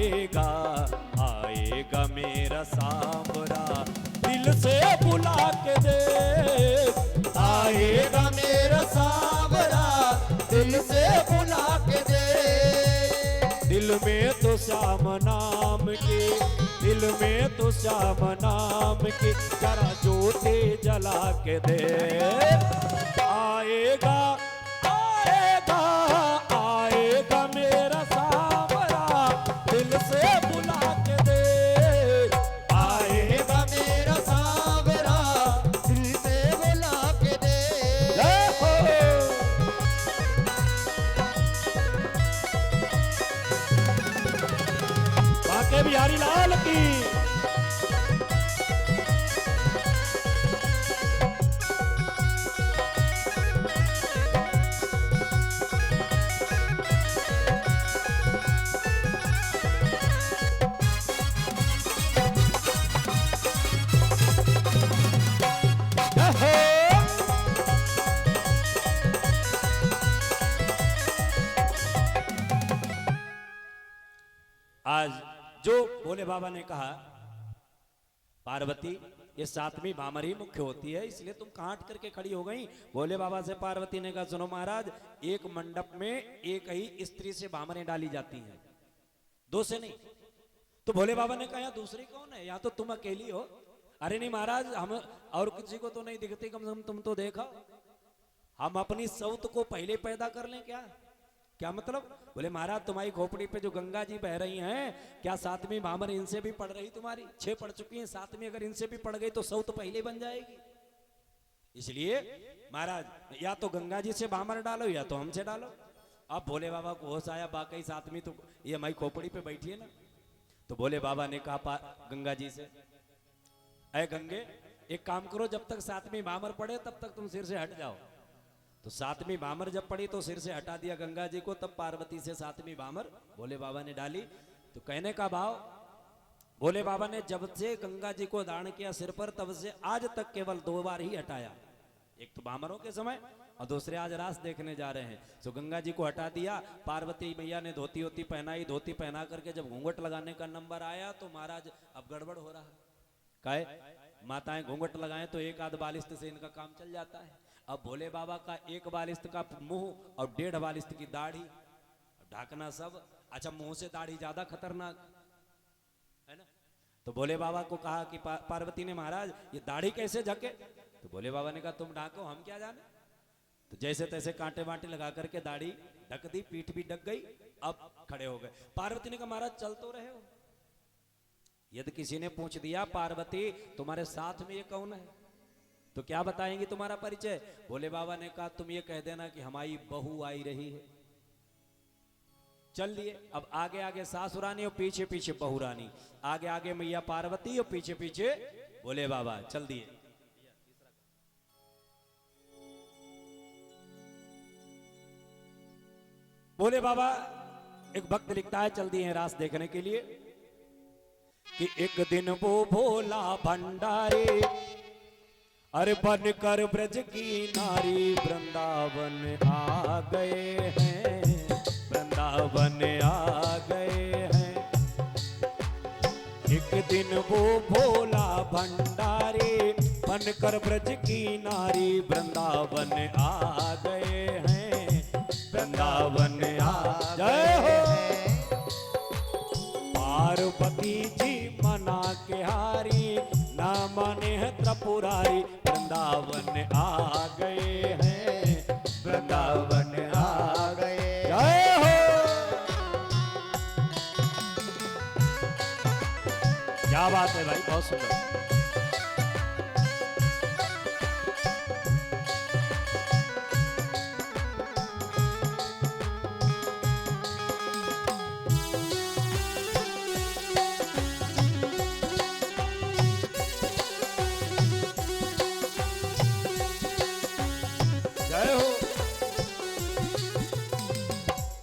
आएगा आएगा मेरा सांवरा, दिल से बुला के देख। आएगा मेरा सांवरा, दिल से बुला के देख। दिल में तो श्याम नाम के, दिल में तो श्याम नाम के, जरा ज्योति जला के दे। आएगा आएगा आएगा मेरा सांवरा, दिल से बुला के दे। आएगा मेरा सांवरा, दिल से बुला के दे। जय हो। बांके बिहारी लाल की। आज जो भोले बाबा ने कहा, पार्वती ये सातवीं भामर ही मुख्य होती है, इसलिए तुम काट करके खड़ी हो गई। भोले बाबा से पार्वती ने कहा, सुनो महाराज, एक मंडप में एक ही स्त्री से भामरें डाली जाती हैं, दो से नहीं। तो भोले बाबा ने कहा, दूसरी कौन है? या तो तुम अकेली हो। अरे नहीं महाराज, हम और किसी को तो नहीं दिखती, कम से कम तुम तो देखो। हम अपनी सौत को पहले पैदा कर लें क्या? क्या मतलब? बोले महाराज, तुम्हारी खोपड़ी पे जो गंगा जी बह रही हैं, क्या सातवीं भामर इनसे भी पड़ रही? तुम्हारी 6 पड़ चुकी हैं, सातवीं अगर इनसे भी पड़ गई तो सौत पहले बन जाएगी। इसलिए महाराज, या तो गंगा जी से भामर डालो या तो हमसे डालो। अब भोले बाबा को होश आया, वाकई सातवीं तो ये हमारी खोपड़ी पे बैठी है ना। तो भोले बाबा ने कहा गंगा जी से, अरे गंगे, एक काम करो, जब तक सातवीं भामर पड़े तब तक तुम सिर से हट जाओ। तो सातवीं भामर जब पड़ी तो सिर से हटा दिया गंगा जी को, तब पार्वती से सातवीं भामर भोले बाबा ने डाली। तो कहने का भाव, भोले बाबा ने जब से गंगा जी को दान किया सिर पर, तब से आज तक केवल 2 बार ही हटाया। एक तो भामरों के समय और दूसरे आज रास देखने जा रहे हैं। तो गंगा जी को हटा दिया। पार्वती मैया ने धोती होती पहनाई, धोती पहना करके जब घूंघट लगाने का नंबर आया तो महाराज अब गड़बड़ हो रहा है। काहे? माताएं घूंघट लगाएं तो एक आध बालिस्त से इनका काम चल जाता है। अब भोले बाबा का 1 बालिस्त का मुंह और 1.5 बालिस्त की दाढ़ी, ढाकना सब। अच्छा, मुंह से दाढ़ी ज्यादा खतरनाक है ना। तो भोले बाबा को कहा कि पार्वती ने, महाराज ये दाढ़ी कैसे ढके? तो भोले बाबा ने कहा, तुम ढाको, हम क्या जाने। तो जैसे तैसे कांटे वांटे लगा करके दाढ़ी ढक दी, पीठ भी ढक गई। अब खड़े हो गए। पार्वती ने कहा, महाराज चल तो रहे हो। यदि किसी ने पूछ दिया, पार्वती तुम्हारे साथ में ये कौन है, तो क्या बताएंगी तुम्हारा परिचय? भोले बाबा ने कहा, तुम ये कह देना कि हमारी बहू आई रही है। चल दिए। अब आगे आगे सासुरानी और पीछे पीछे बहुरानी, आगे आगे मैया पार्वती और पीछे पीछे भोले बाबा। चल दिए। भोले बाबा, एक भक्त लिखता है, चल दिए हैं रास देखने के लिए, कि एक दिन वो भोला भंडारी, अरे बन कर ब्रज की नारी, वृंदावन आ गए हैं, वृंदावन आ गए हैं। एक दिन वो भोला भंडारी, बन कर ब्रज की नारी, वृंदावन आ गए हैं, वृंदावन आ। जय हो। पार्वती जी मना के हारी, ना माने है त्रिपुरारी, वृंदावन आ गए हैं, वृंदावन आ गए। जय हो। क्या बात है भाई, बहुत सुंदर।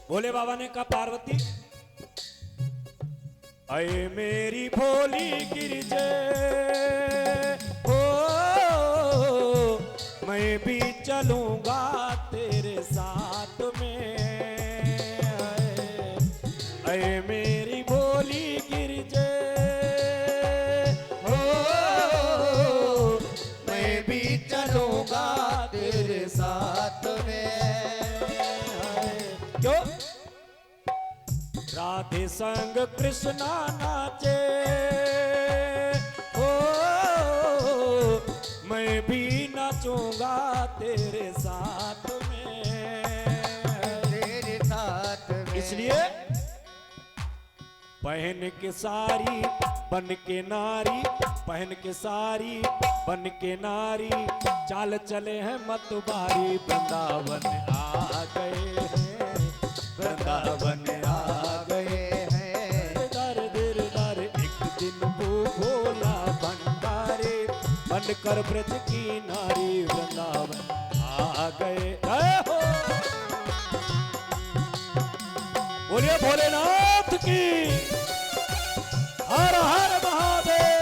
भोले बाबा ने कहा, पार्वती अये मेरी भोली गिरजे, ओ मैं भी चलूंगा तेरे साथ में। अये मेरी भोली क्यों? राधे संग कृष्णा नाचे, ओ मैं भी नाचूंगा तेरे साथ में, तेरे साथ में। इसलिए पहन के साड़ी बन के नारी, पहन के साड़ी बन के नारी, चाल चले हैं मतवारी, वृंदावन आ गए हैं, वृंदावन आ गए हैं। दर दिर दर एक दिन वो भोला भंडारे, बनकर ब्रज की नारी, वृंदावन आ गए। जय हो, बोलिए भोलेनाथ की, हर हर महादेव।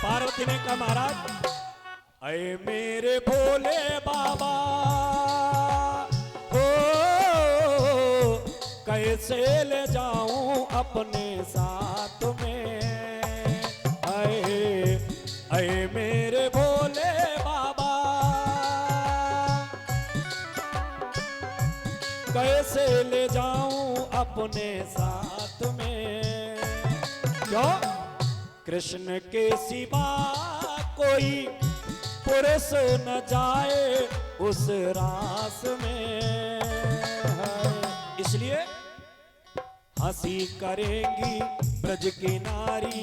पार्वती ने कहा महाराज, अये मेरे भोले बाबा, हो कैसे ले जाऊं अपने साथ में, अये अये मेरे भोले बाबा, कैसे ले जाऊं अपने साथ में। क्यों? कृष्ण के सिवा कोई पुरुष न जाए उस रास में, इसलिए हंसी करेंगी ब्रज की नारी,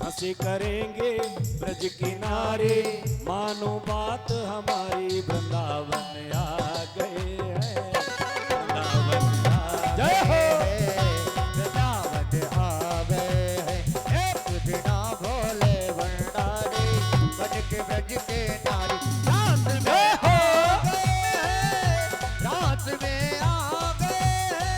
हंसी करेंगे ब्रज की नारी, मानो बात हमारी, वृंदावन आ गए हैं, वृंदावन आ जय हो। वृंदावन आ गए हैं, एक दिना भोले भंडारी, बन के ब्रज के नारी, रात में आ गए हैं, रात में आ गए हैं।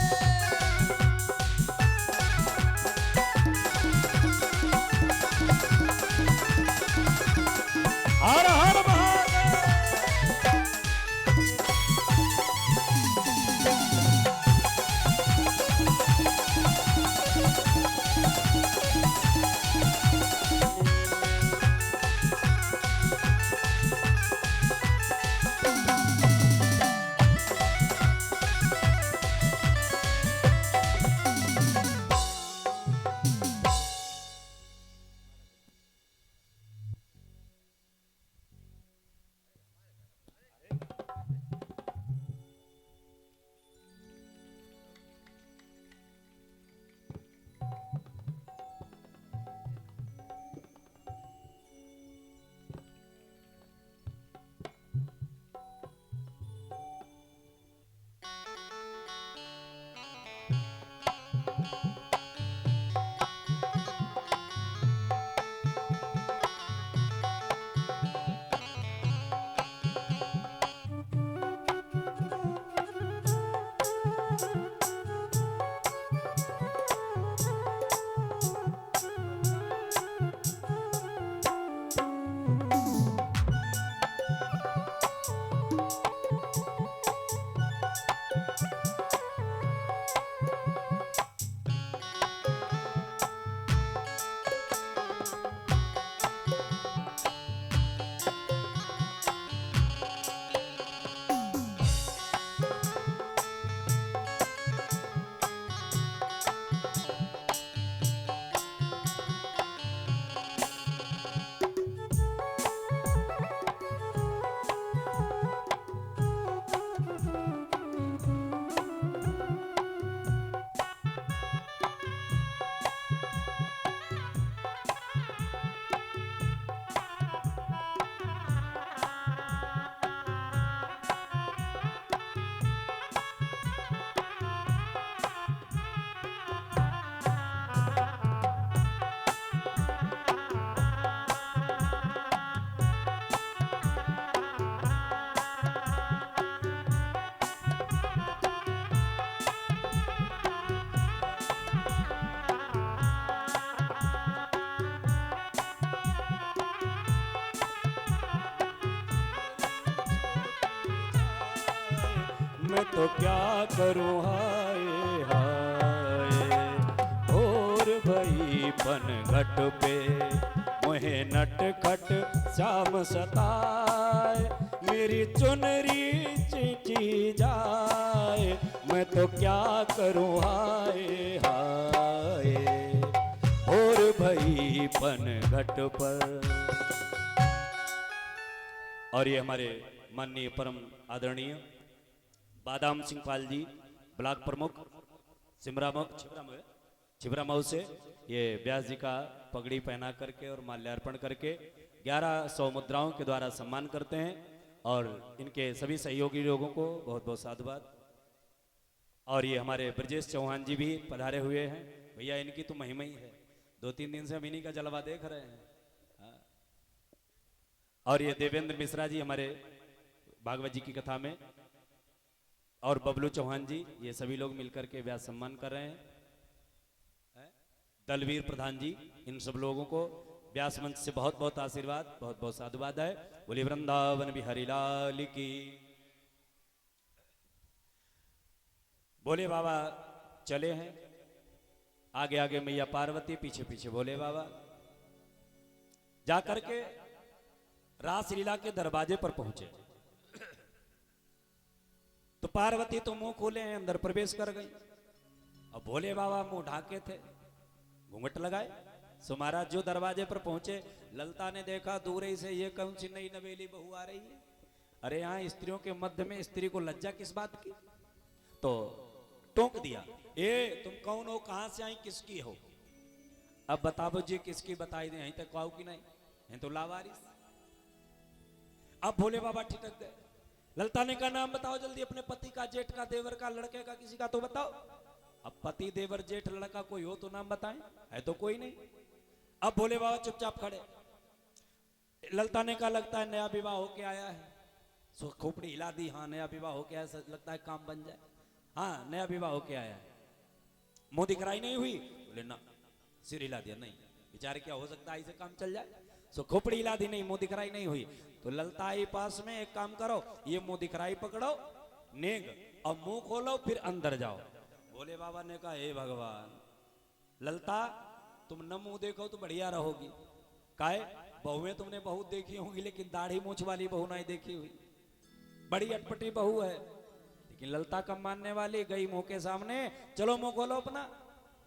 हर हर महादेव। मैं तो क्या करूं हाय हाय। और भई पन घट पे मोहे नट खट श्याम सताए, मेरी चुनरी चिटी जाए, मैं तो क्या करूं हाय हाय। और भई पन घट पर। और ये हमारे माननीय परम आदरणीय बादाम सिंह पाल जी, ब्लॉक प्रमुख छिबरामऊ से, ये व्यास जी का पगड़ी पहना करके और माल्यार्पण करके 1100 मुद्राओं के द्वारा सम्मान करते हैं। और इनके सभी सहयोगी लोगों को बहुत बहुत साधुवाद। और ये हमारे ब्रजेश चौहान जी भी पधारे हुए हैं। भैया इनकी तो महिमा ही है, 2-3 दिन से हम इन्हीं का जलवा देख रहे हैं। हाँ। और ये देवेंद्र मिश्रा जी हमारे भागवत जी की कथा में, और बबलू चौहान जी, ये सभी लोग मिलकर के व्यास सम्मान कर रहे हैं। दलवीर प्रधान जी, इन सब लोगों को व्यास मंच से बहुत बहुत आशीर्वाद, बहुत बहुत साधुवाद है। बोले वृंदावन बिहारी लाल की। बोले बाबा चले हैं, आगे आगे मैया पार्वती, पीछे पीछे बोले बाबा। जाकर के रासलीला के दरवाजे पर पहुंचे तो पार्वती तो मुंह खोले हैं, अंदर प्रवेश कर गई। अब भोले बाबा मुंह ढाके थे, घूंघट लगाए। सो महाराज जो दरवाजे पर पहुंचे, ललता ने देखा दूर ही से, ये कौन सी नई नवेली बहू आ रही है। अरे यहाँ स्त्रियों के मध्य में स्त्री को लज्जा किस बात की। तो टोक दिया, ए तुम कौन हो, कहां से आई, किसकी हो। अब बताओ जी किसकी बताई दे, यहीं तक आओ कि नहीं, है तो लावारिस। अब भोले बाबा ठिठक गए। ललता ने का नाम बताओ जल्दी, अपने पति का, जेठ का, देवर का, लड़के का, किसी का तो बताओ। अब पति देवर जेठ लड़का कोई हो तो नाम बताएं, है तो कोई नहीं। अब भोले बाबा चुपचाप खड़े। ललता ने का लगता है नया विवाह होके आया है। सो खोपड़ी हिला दी, हाँ नया विवाह होके आया, लगता है काम बन जाए। हाँ नया विवाह होके आया है। मुंह दिखराई नहीं हुई, बोले ना। सिर हिला दिया, नहीं बेचारे क्या हो सकता है ऐसे काम चल जाए। सो खोपड़ी हिला दी, नहीं मुंह दिखराई नहीं हुई। तो ललता आई पास में, एक काम करो, ये मुंह दिखराई पकड़ो, नेग, और मुंह खोलो, फिर अंदर जाओ। भोले बाबा ने कहा हे भगवान, ललता तुम न मुंह देखो तो बढ़िया रहोगी। काहे, बहुएं तुमने बहुत देखी होंगी, लेकिन दाढ़ी मूछ वाली बहू नहीं देखी हुई। बड़ी अटपटी बहू है, लेकिन ललता कम मानने वाली, गई मुंह के सामने, चलो मुंह खोलो अपना।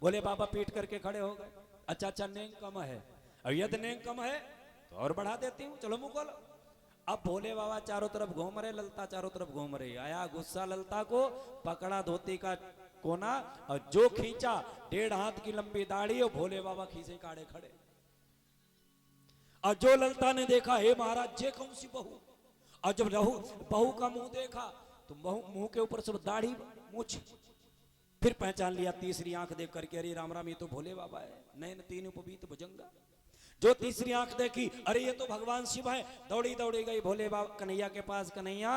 भोले बाबा पीट करके खड़े हो गए। अच्छा अच्छा नेंग कम है, अब यदि नेंग कम है तो और बढ़ा देती हूँ, चलो मुंह खोलो। अब भोले बाबा चारों तरफ घूम रहे, ललता चारों तरफ घूम रही। आया गुस्सा ललता को, पकड़ा धोती का कोना और जो खींचा, 1.5 हाथ की लंबी दाढ़ी, और भोले बाबा खींचे काड़े खड़े। और जो ललता ने देखा, हे महाराज ये कौन सी बहू। और जब बहू का मुंह देखा तो मुंह के ऊपर सब दाढ़ी मूछ। फिर पहचान लिया तीसरी आंख देख करके, अरे राम राम ये तो भोले बाबा है। नयन तीन उपवीत भुजंगा। जो तीसरी आंख देखी, अरे ये तो भगवान शिव है। दौड़ी दौड़ी गई भोले बाबा कन्हैया के पास, कन्हैया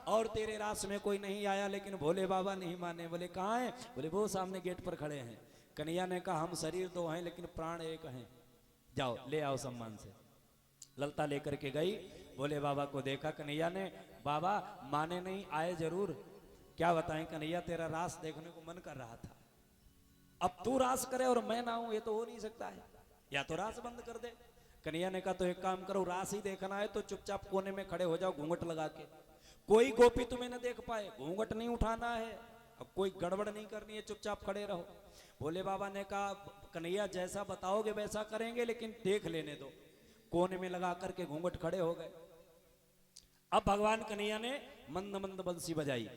और तेरे रास में कोई नहीं आया, लेकिन भोले बाबा नहीं माने। बोले कहाँ हैं, बोले वो सामने गेट पर खड़े हैं। कन्हैया ने कहा हम शरीर 2 हैं लेकिन प्राण 1 हैं, जाओ ले आओ सम्मान से। ललता लेकर के गई, भोले बाबा को देखा। कन्हैया ने, बाबा माने नहीं आए जरूर, क्या बताएं कन्हैया तेरा रास देखने को मन कर रहा था। अब तू रास करे और मैं ना हूं, ये तो हो नहीं सकता है, या तो रास बंद कर दे। कन्हैया ने कहा तो एक काम करो, रास ही देखना है तो चुपचाप कोने में खड़े हो जाओ घूंघट लगा के। कोई गोपी तुम्हें न देख पाए, घूंघट नहीं उठाना है, अब कोई गड़बड़ नहीं करनी है, चुपचाप खड़े रहो। भोले बाबा ने कहा कन्हैया जैसा बताओगे वैसा करेंगे, लेकिन देख लेने दो। कोने में लगा करके घूंघट खड़े हो गए। अब भगवान कन्हैया ने मंद मंद बंसी बजाई।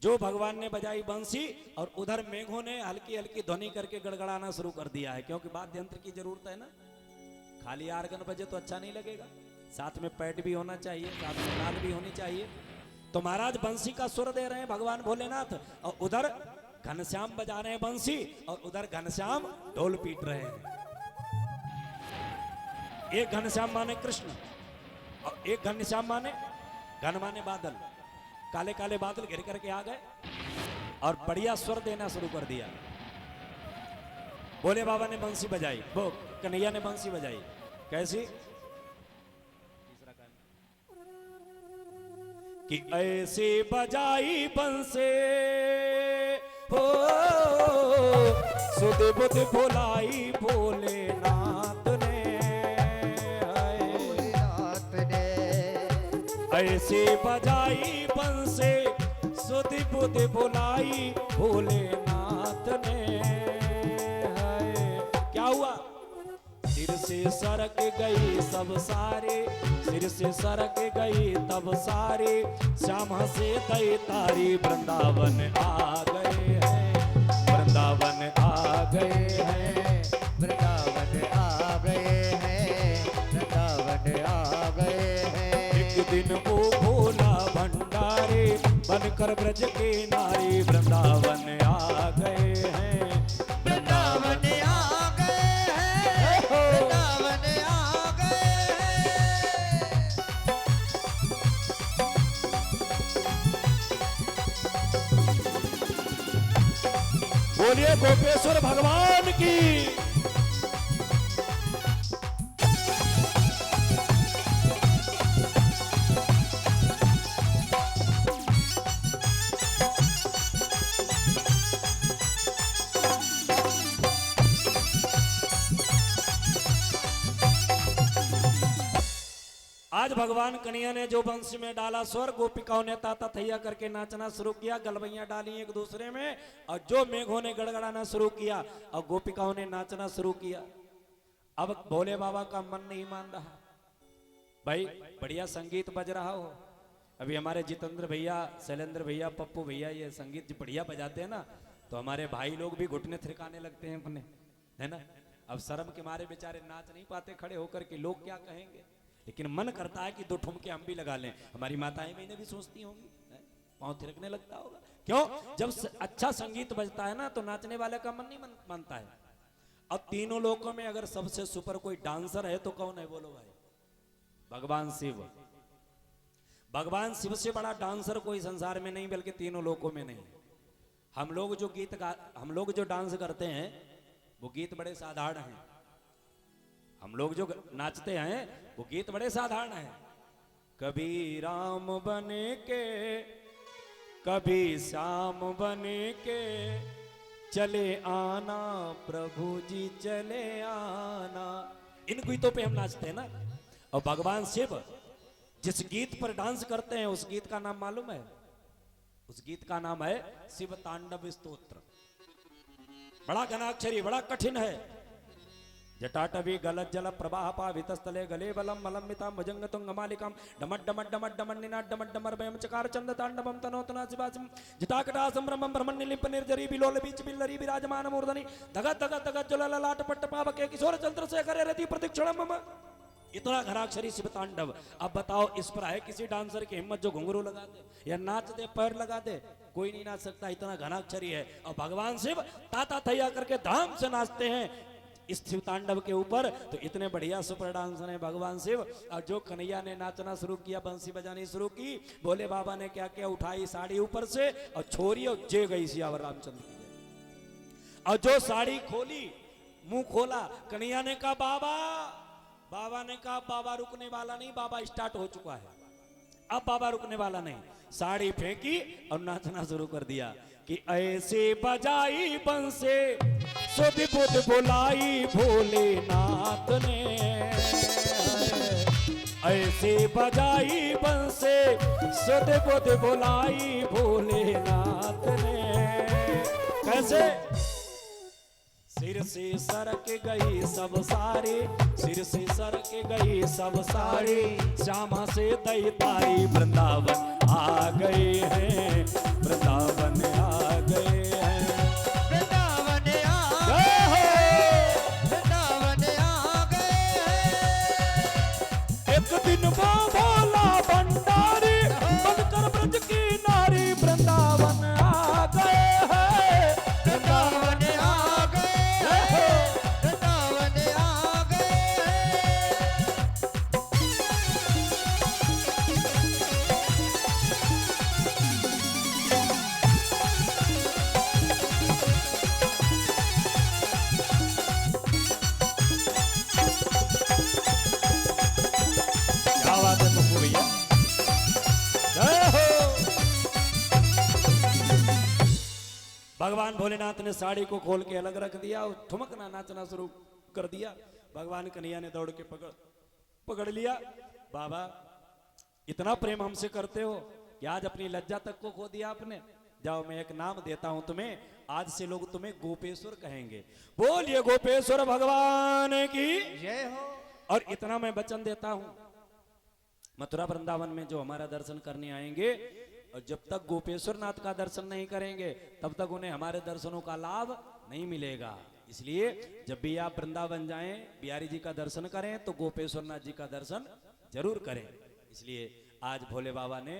जो भगवान ने बजाई बंसी, और उधर मेघों ने हल्की हल्की ध्वनि करके गड़गड़ाना शुरू कर दिया है, क्योंकि वाद्य यंत्र की जरूरत है ना। खाली आर्गन बजे तो अच्छा नहीं लगेगा, साथ में पैड भी होना चाहिए, साथ में नाल भी होनी चाहिए। तो महाराज बंसी का सुर दे रहे हैं भगवान भोलेनाथ, और उधर घनश्याम बजा रहे हैं बंसी, और उधर घनश्याम ढोल पीट रहे हैं। एक घनश्याम माने कृष्ण, और एक घनश्याम माने, घन माने बादल, काले काले बादल घिर करके आ गए और बढ़िया स्वर देना शुरू कर दिया। भोले बाबा ने बंसी बजाई, वो कन्हैया ने बंसी बजाई। कैसी? तीसरा कि ऐसे बजाई बंसे हो सुध बुध भुलाई भोलेनाथ ने भोलेनाथ ने ऐसे बजाई बंसे सुध बुध भुलाई भोलेनाथ ने क्या हुआ सिर से सरक गई सब सारे सिर से सरक गई तब सारे श्याम से दई तारी वृंदावन आ गए हैं वृंदावन आ गए हैं वृंदावन आ गए हैं वृंदावन आ गए हैं एक दिन वो भोला भंडारे बनकर ब्रज के नारी वृंदावन आ गए हैं वृंदावन आ गए हैं वृंदावन आ गए हैं बोलिए गोपेश्वर भगवान की। आज भगवान कन्हैया ने जो बंसी में डाला स्वर गोपिकाओं ने ताता थैया करके नाचना शुरू किया गलबैया डाली एक दूसरे में और जो मेघों ने गड़गड़ाना शुरू किया और गोपिकाओं ने नाचना शुरू किया। अब भोले बाबा का मन नहीं मान रहा भाई बढ़िया संगीत बज रहा हो अभी हमारे जितेंद्र भैया शैलेंद्र भैया पप्पू भैया ये संगीत बढ़िया बजाते हैं ना तो हमारे भाई लोग भी घुटने थिरकाने लगते हैं अपने है ना। अब शर्म के मारे बेचारे नाच नहीं पाते खड़े होकर के लोग क्या कहेंगे लेकिन मन करता है कि दो ठुमके हम भी लगा लें। हमारी माताएं भी इन्हें भी सोचती होंगी पांव थिरकने लगता होगा क्यों जब अच्छा संगीत बजता है ना तो नाचने वाले का मन नहीं मानता है। अब तीनों लोकों में अगर सबसे सुपर कोई डांसर है तो कौन है बोलो भाई भगवान शिव। भगवान शिव से बड़ा डांसर कोई संसार में नहीं बल्कि तीनों लोकों में नहीं। हम लोग जो डांस करते हैं वो गीत बड़े साधारण हैं। हम लोग जो नाचते हैं वो गीत बड़े साधारण हैं। कभी राम बने के कभी श्याम बने के चले आना प्रभु जी चले आना इन गीतों पे हम नाचते हैं ना। और भगवान शिव जिस गीत पर डांस करते हैं उस गीत का नाम मालूम है उस गीत का नाम है शिव तांडव स्तोत्र। बड़ा घनाक्षरी बड़ा कठिन है। जटाटवी गलत जल प्रवाह पावितस्थले गले बलम मलम्बितां भुजंग तुंगमालिकां डमट डमट डमट डमट निनाद डमट डमर भयम चकार चंद तांडवम तनोतना शिवासिम जटाकटासं ब्रह्मं ब्रह्मन् निलिप निर्जरी बिलोल बीच बिल्लरी विराजमान मूर्धनि धगत धगत धगत ज्वल लाट पट्ट पावके किशोर चंद्रशेखर रति प्रतिक्षणम मम। इतना घराक्षरी शिव तांडव। अब बताओ इस पर है किसी डांसर की हिम्मत जो घुंघरू लगा दे या नाच दे पैर लगा दे कोई नहीं नाच सकता इतना घनाक्षरी है। और भगवान शिव ताता थैया करके धाम से नाचते हैं इस शिव तांडव के ऊपर। तो इतने बढ़िया सुपर डांसर हैं भगवान शिव। और जो कन्हैया ने नाचना शुरू किया बंसी बजानी शुरू की भोले बाबा ने क्या क्या उठाई साड़ी ऊपर से और छोरी और जे गई सियावर रामचंद्र की। और जो साड़ी खोली मुंह खोला कन्हैया ने कहा बाबा ने कहा बाबा रुकने वाला नहीं बाबा स्टार्ट हो चुका है अब बाबा रुकने वाला नहीं। साड़ी फेंकी और नाचना शुरू कर दिया कि ऐसे बजाई बंसे सुध बुध बुलाई भोलेनाथ ने ऐसे बजाई बंसे सुध बुध बुलाई भोलेनाथ ने। कैसे सिर से सरक गई सब सारे सिर से सरक गई सब सारे श्यामा से दई तारी वृंदावन आ गए हैं वृंदावन आ गए हैं वृंदावन आ गए हैं वृंदावन आ गए हैं। एक दिन वो भोला भंडारी बनकर ब्रज की नारी वृंदावन आ गए हैं वृंदावन आ गए हैं वृंदावन आ गए हैं। भगवान भोलेनाथ ने साड़ी को खोल के अलग रख दिया और ठुमकना नाचना शुरू कर दिया। भगवान कन्हैया ने दौड़ के पकड़ लिया। बाबा इतना प्रेम हमसे करते हो कि आज अपनी लज्जा तक को खो दिया आपने। जाओ मैं एक नाम देता हूं तुम्हें, आज से लोग तुम्हें गोपेश्वर कहेंगे। बोलिए गोपेश्वर भगवान की जय हो। और इतना मैं वचन देता हूं, मथुरा वृंदावन में जो हमारा दर्शन करने आएंगे और जब तक गोपेश्वर नाथ का दर्शन नहीं करेंगे तब तक उन्हें हमारे दर्शनों का लाभ नहीं मिलेगा। इसलिए जब भी आप वृंदावन जाएं, बिहारी जी का दर्शन करें तो गोपेश्वर नाथ जी का दर्शन जरूर करें। इसलिए आज भोले बाबा ने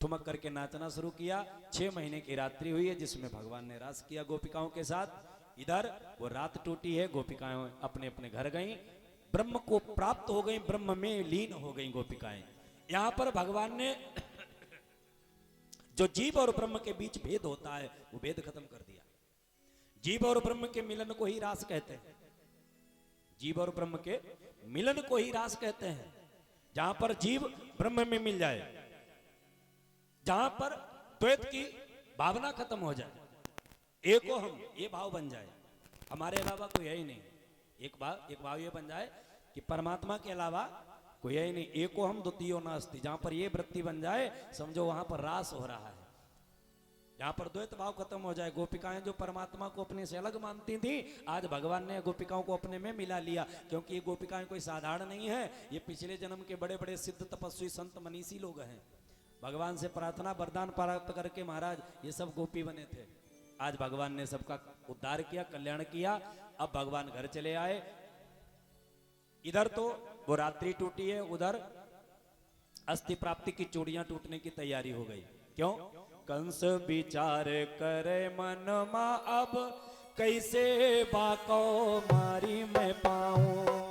ठुमक करके नाचना शुरू किया। 6 महीने की रात्रि हुई है जिसमें भगवान ने रास किया गोपिकाओं के साथ। इधर वो रात टूटी है, गोपिकाएं अपने अपने घर गईं, ब्रह्म को प्राप्त हो गई, ब्रह्म में लीन हो गई गोपिकाएं। यहां पर भगवान ने जो जीव और ब्रह्म के बीच भेद होता है वो भेद खत्म कर दिया। जीव और ब्रह्म के मिलन को ही रास कहते हैं। जीव और ब्रह्म के मिलन को ही रास कहते हैं। जहां पर जीव ब्रह्म में मिल जाए, जहां पर द्वैत की भावना खत्म हो जाए, एको हम ये भाव बन जाए, हमारे अलावा कोई है ही नहीं। एक भाव ये बन जाए कि परमात्मा के अलावा कोई है ही नहीं, एको हम द्वितीयो नास्ति। जहां पर ये वृत्ति बन जाए समझो वहां पर रास हो रहा है। जहां पर द्वैत भाव खत्म हो जाए, गोपिकाएं जो परमात्मा को अपने से अलग मानती थी, आज भगवान ने गोपिकाओं को अपने में मिला लिया। क्योंकि ये गोपिकाएं कोई साधारण नहीं है, ये पिछले जन्म के बड़े बड़े सिद्ध तपस्वी संत मनीषी लोग हैं। भगवान से प्रार्थना वरदान प्राप्त करके महाराज ये सब गोपी बने थे। आज भगवान ने सबका उद्धार किया, कल्याण किया। अब भगवान घर चले आए। इधर तो वो रात्रि टूटी है, उधर अस्थि प्राप्ति की चूड़ियां टूटने की तैयारी हो गई। क्यों? कंस विचार करे मन मा, अब कैसे बाको मारी मैं पाऊं।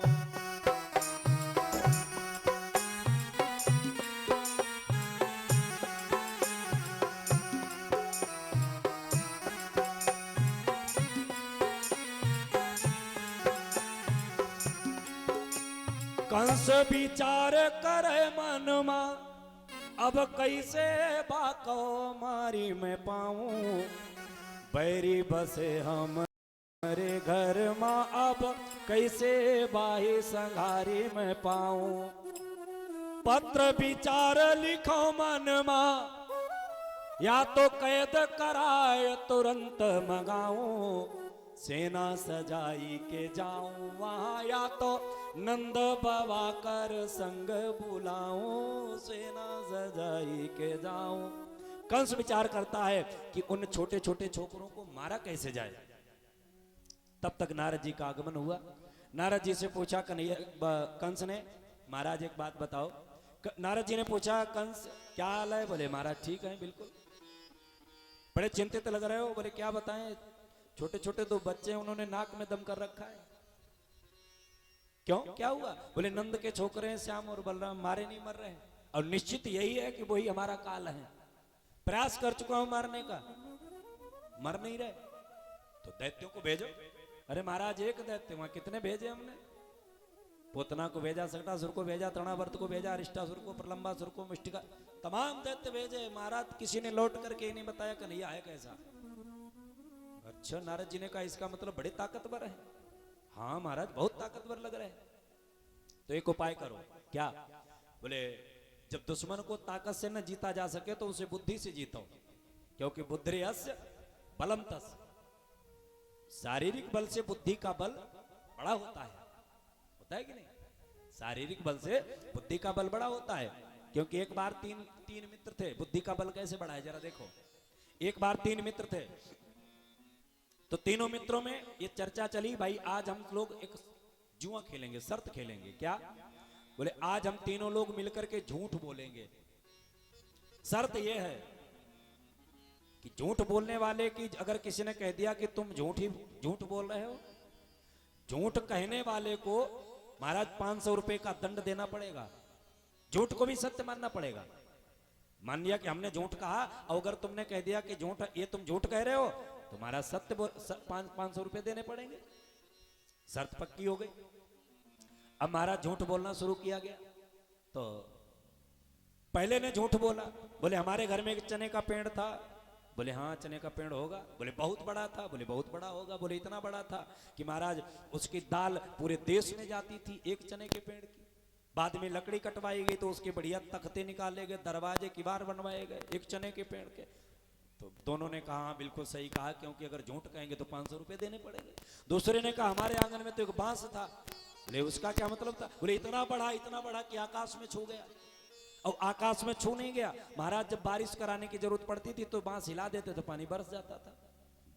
कंस विचार करे मन मा, अब कैसे बाको मारी मैं पाऊं। बैरी बसे हमारे घर मा, अब कैसे बाही संघारी मैं पाऊं। पत्र विचार लिखो मन मा, या तो कैद कराए तुरंत मंगाऊं। सेना सजाई के जाऊं वहां, या तो नंद बाबा कर संग बुलाऊं। सेना सजाई के जाऊं। कंस विचार करता है कि उन छोटे छोटे छोकरों को मारा कैसे जाए। तब तक नारद जी का आगमन हुआ। नारद जी से पूछा कंस ने, महाराज एक बात बताओ। नारद जी ने पूछा, कंस क्या हाल है? बोले महाराज ठीक है बिल्कुल। बड़े चिंतित लग रहे हो? बोले क्या बताएं, छोटे छोटे 2 बच्चे उन्होंने नाक में दम कर रखा है। क्यों, क्या हुआ? बोले नंद के छोकरे हैं श्याम और बलराम, मारे नहीं मर रहे, और निश्चित यही है कि वही हमारा काल है। प्रयास कर चुका हूं मारने का, मर नहीं रहे, तो दैत्यों को भेजो। अरे महाराज एक दैत्य, वहां कितने भेजे हमने? पोतना को भेजा, सकटासुर को भेजा, तृणावर्त को भेजा, अरिष्टासुर को, प्रलंबासुर को, मुष्टिका, तमाम दैत्य भेजे। महाराज किसी ने लौट करके ही नहीं बताया कन्हैया है कैसा। अच्छा, नारद जी ने कहा इसका मतलब बड़े ताकतवर है। हाँ महाराज बहुत ताकतवर लग रहे हैं। तो एक उपाय करो। क्या? बोले जब दुश्मन को ताकत से न जीता जा सके तो उसे बुद्धि से जीतो, क्योंकि बुद्धिर्यस्य बलम तस्। शारीरिक बल से बुद्धि का बल बड़ा होता है कि नहीं? शारीरिक बल से बुद्धि का बल बड़ा होता है। क्योंकि एक बार तीन मित्र थे, बुद्धि का बल कैसे बढ़ा है जरा देखो। एक बार 3 मित्र थे, तो तीनों मित्रों में ये चर्चा चली, भाई आज हम लोग एक जुआ खेलेंगे, शर्त खेलेंगे। क्या? बोले आज हम तीनों लोग मिलकर के झूठ बोलेंगे। शर्त ये है कि झूठ बोलने वाले की अगर किसी ने कह दिया कि तुम झूठ बोल रहे हो, झूठ कहने वाले को महाराज 500 रुपए का दंड देना पड़ेगा। झूठ को भी सत्य मानना पड़ेगा। मान लिया कि हमने झूठ कहा, और अगर तुमने कह दिया कि झूठ, ये तुम झूठ कह रहे हो, तुम्हारा सत्य 500 रुपए देने पड़ेंगे। शर्त पक्की हो गई। अब महाराज झूठ बोलना शुरू किया गया। तो पहले ने झूठ बोला, बोले हमारे घर में एक चने का पेड़ था, बोले हाँ चने का पेड़ होगा। बोले बहुत बड़ा था। बोले बहुत बड़ा होगा। बोले इतना बड़ा था कि महाराज उसकी दाल पूरे देश में जाती थी एक चने के पेड़ की। बाद में लकड़ी कटवाई गई तो उसके बढ़िया तख्ते निकाले गए, दरवाजे किवाड़ बनवाए गए एक चने के पेड़ के। तो दोनों ने कहा हाँ बिल्कुल सही कहा, क्योंकि अगर झूठ कहेंगे तो 500 रुपए देने पड़ेंगे। दूसरे ने कहा हमारे आंगन में तो एक बांस था। बोले उसका क्या मतलब था? बोले इतना बड़ा कि आकाश में छू गया। और आकाश में छू नहीं गया, महाराज जब बारिश कराने की जरूरत पड़ती थी तो बांस हिला देते तो पानी बरस जाता था।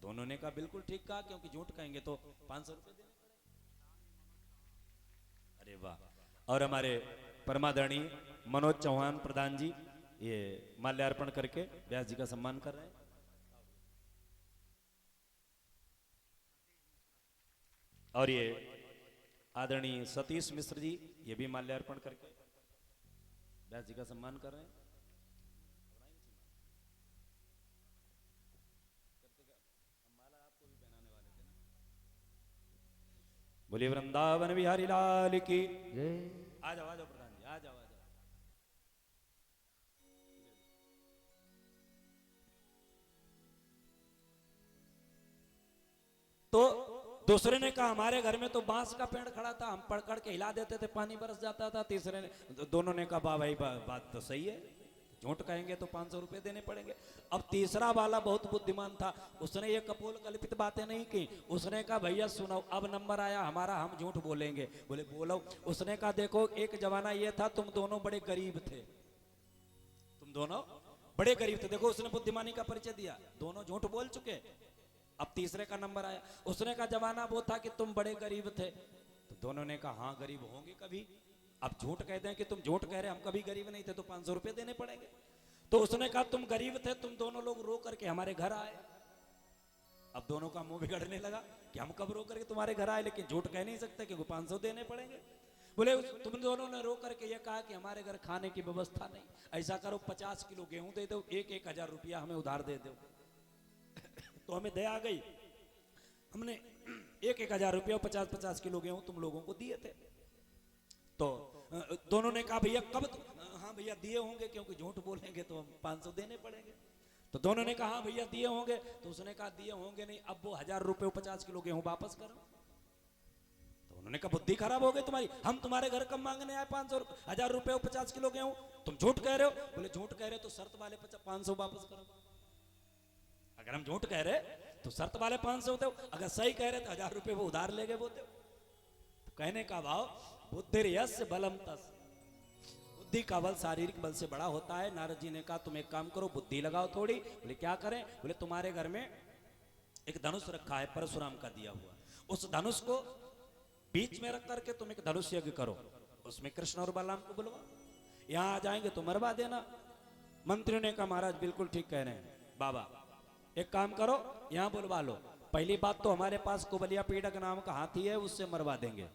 दोनों ने कहा बिल्कुल ठीक कहा, क्योंकि झूठ कहेंगे तो 500 रुपए देने पड़ेंगे। अरे वाह। और हमारे परमादरणीय मनोज चौहान प्रधान जी ये माल्यार्पण करके व्यास जी का सम्मान कर रहे हैं। और ये आदरणीय सतीश मिश्र जी ये भी माल्यार्पण करके व्यास जी का सम्मान कर रहे हैं। बोलिए वृंदावन बिहारी लाल की। आ जाओ प्रधान जी, आ जाओ। तो दूसरे ने कहा हमारे घर में तो बांस का पेड़ खड़ा था, हम पकड़ के हिला देते थे पानी बरस जाता था। तीसरे ने, दोनों ने कहा वाह भाई बात तो सही है, झूठ कहेंगे तो 500 रुपए देने पड़ेंगे। अब तीसरा वाला बहुत बुद्धिमान था, उसने ये कपोल कल्पित बातें नहीं की। उसने कहा भैया सुनो, अब नंबर आया हमारा, हम झूठ बोलेंगे। बोले बोलो। उसने कहा देखो एक जमाना ये था तुम दोनों बड़े गरीब थे, तुम दोनों बड़े गरीब थे। देखो उसने बुद्धिमानी का परिचय दिया, दोनों झूठ बोल चुके। अब तीसरे का नंबर आया, उसने कहा जमाना वो था कि तुम बड़े गरीब थे। तो दोनों ने कहा हाँ गरीब होंगे कभी। अब झूठ कहते हैं कि तुम झूठ कह रहे हम कभी गरीब नहीं थे तो 500 रुपए देने पड़ेंगे। तो उसने कहा तुम गरीब थे, तुम दोनों लोग रो करके हमारे घर आए। अब दोनों का मुंह बिगड़ने लगा कि हम कब रो करके तुम्हारे घर आए, लेकिन झूठ कह नहीं सकते क्योंकि 500 देने पड़ेंगे। बोले तुम दोनों ने रो करके ये कहा कि हमारे घर खाने की व्यवस्था नहीं, ऐसा करो 50 किलो गेहूं दे दो, 1,000 रुपया हमें उधार दे दो। तो हमें दया आ गई, हमने 1,000 रुपया 50 किलो गेहूं तुम लोगों को दिए थे। तो दोनों ने कहा भैया कब? हाँ भैया दिए होंगे, क्योंकि झूठ बोलेंगे तो हम 500 देने पड़ेंगे। तो दोनों ने कहा हाँ भैया दिए होंगे। तो उसने कहा दिए होंगे नहीं, अब वो 1,000 रुपये 50 किलो गेहूं वापस करो। तो उन्होंने कहा बुद्धि खराब हो गई तुम्हारी, हम तुम्हारे घर कब मांगने आए 1,000 रुपये 50 किलो गेहूं, तुम झूठ कह रहे हो। बोले झूठ कह रहे हो तो शर्त वाले 500 वापस करो। अगर हम झूठ कह रहे तो शर्त वाले 500 दो, अगर सही कह रहे तो 1,000 रुपये वो उधार ले गए वो दो। तो कहने का भाव बुद्धिर्यस्य बलम तस्, बुद्धि का बल शारीरिक बल से बड़ा होता है। नारद जी ने कहा तुम एक काम करो, बुद्धि लगाओ थोड़ी। बोले क्या करें? बोले तुम्हारे घर में एक धनुष रखा है परशुराम का दिया हुआ, उस धनुष को बीच में रख करके तुम एक धनुष यज्ञ करो, उसमें कृष्ण और बलराम को बुलवा, यहाँ आ जाएंगे तो मरवा देना। मंत्री ने कहा महाराज बिल्कुल ठीक कह रहे हैं बाबा, एक काम करो यहाँ बुलवा लो। पहली बात तो हमारे पास कुबलिया पीड़क नाम का हाथी है, उससे मरवा देंगे।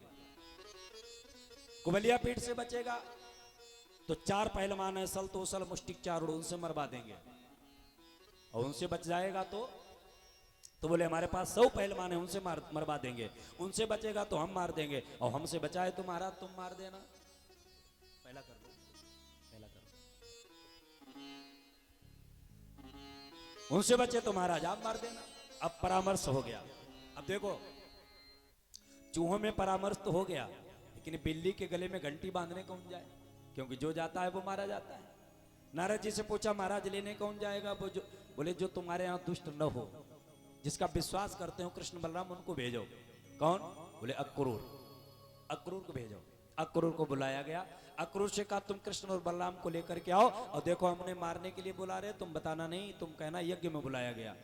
कुबलिया पीठ से बचेगा तो 4 पहलवान है, सल तोसल मुष्टिक चारुड़, उनसे मरवा देंगे। और उनसे बच जाएगा तो बोले हमारे पास 100 पहलवान है, उनसे मरवा देंगे। उनसे बचेगा तो हम मार देंगे, और हमसे बचाए तो महाराज तुम मार देना। पहला कर लो, पहला कर लो। उनसे बचे तो महाराज आप मार देना। अब परामर्श हो गया। अब देखो चूहों में परामर्श तो हो गया, लेकिन बिल्ली के गले में घंटी बांधने कौन जाए? क्योंकि जो जाता है वो मारा जाता है। नारद जी से पूछा महाराज लेने कौन जाएगा? वो जो बोले जो तुम्हारे यहाँ दुष्ट न हो, जिसका विश्वास करते हो कृष्ण बलराम, उनको भेजो। कौन? बोले अक्रूर, अक्रूर को भेजो। अक्रूर को बुलाया गया। अक्रूर से कहा तुम कृष्ण और बलराम को लेकर के आओ, और देखो हमने मारने के लिए बुला रहे, तुम बताना नहीं, तुम कहना यज्ञ में बुलाया गया।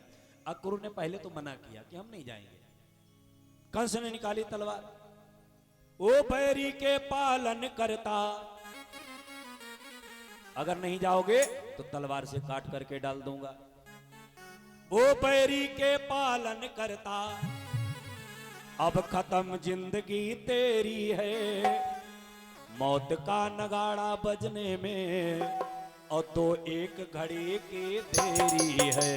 अक्रूर ने पहले तो मना किया कि हम नहीं जाएंगे। कंस ने निकाली तलवार, ओ बैरी के पालन करता, अगर नहीं जाओगे तो तलवार से काट करके डाल दूंगा। ओ बैरी के पालन करता, अब खत्म जिंदगी तेरी है, मौत का नगाड़ा बजने में और तो एक घड़ी की देरी है।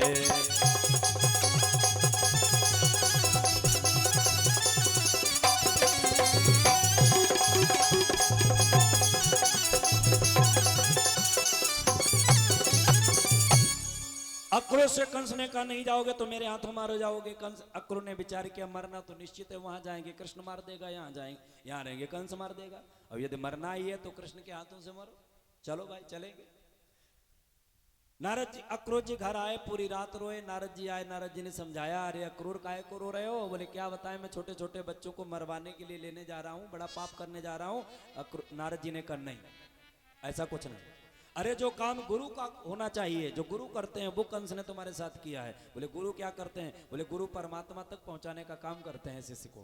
अक्रूर से कंस ने कहा नहीं जाओगे तो मेरे हाथों मारो जाओगे। कंस अक्रूर ने विचार किया मरना तो निश्चित है, वहां जाएंगे कृष्ण मार देगा, यहाँ जाएंगे यहाँ रहेंगे कंस मार देगा, और यदि मरना ही है तो कृष्ण के हाथों से मरो। चलो भाई चलेंगे। नारद जी अक्रूर जी घर आए, पूरी रात रोए। नारद जी आए, नारद जी ने समझाया, अरे अक्रूर काहे को रो रहे हो? बोले क्या बताएं, मैं छोटे छोटे बच्चों को मरवाने के लिए लेने जा रहा हूँ, बड़ा पाप करने जा रहा हूँ। नारद जी ने कहा नहीं, ऐसा कुछ नहीं। अरे जो काम गुरु का होना चाहिए, जो गुरु करते हैं वो कंस ने तुम्हारे साथ किया है। बोले गुरु क्या करते हैं? बोले गुरु परमात्मा तक पहुंचाने का काम करते हैं, शिष्य को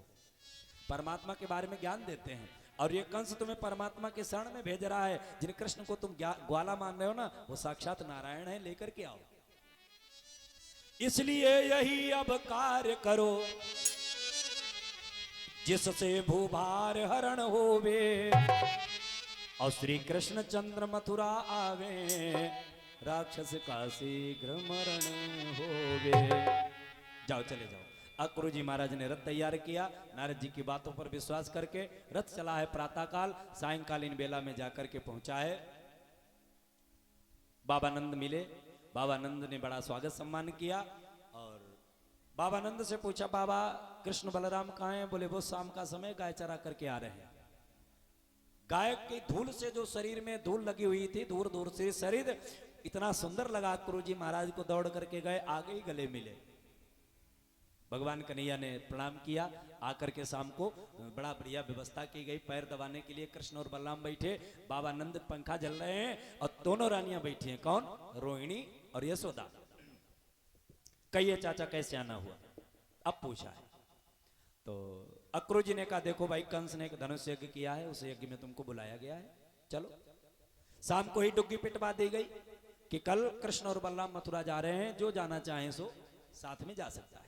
परमात्मा के बारे में ज्ञान देते हैं। और ये कंस तुम्हें परमात्मा के शरण में भेज रहा है। जिन कृष्ण को तुम ग्वाला मान रहे हो ना, वो साक्षात नारायण है, लेकर के आओ। इसलिए यही अब कार्य करो जिससे भूभार हरण होवे, और श्री कृष्ण चंद्र मथुरा आवे, राक्षस का शीघ्र मरण होवे। जाओ चले जाओ। अक्रूर जी महाराज ने रथ तैयार किया। नारद जी की बातों पर विश्वास करके रथ चला है। प्रातःकाल सायंकालीन बेला में जाकर के पहुंचा है। बाबा नंद मिले। बाबा नंद ने बड़ा स्वागत सम्मान किया और बाबा नंद से पूछा, बाबा कृष्ण बलराम कहाँ हैं? बोले वो शाम का समय गाय चरा करके आ रहे हैं। गाय की धूल से जो शरीर में धूल लगी हुई थी, दूर दूर से शरीर इतना सुंदर लगा। अक्रूर जी महाराज को दौड़ करके गए, आगे ही गले मिले। भगवान कन्हैया ने प्रणाम किया। आकर के शाम को बड़ा बढ़िया व्यवस्था की गई। पैर दबाने के लिए कृष्ण और बलराम बैठे। बाबा नंद पंखा जल रहे हैं और दोनों रानियां बैठी हैं। कौन? रोहिणी और यशोदा। कहिए चाचा कैसे आना हुआ? अब पूछा है तो अक्रूर जी ने कहा, देखो भाई कंस ने एक धनुष यज्ञ किया है, उस यज्ञ में तुमको बुलाया गया है, चलो। शाम को ही डुग्गी पिटवा दी गई कि कल कृष्ण और बलराम मथुरा जा रहे हैं, जो जाना चाहे सो साथ में जा सकता है।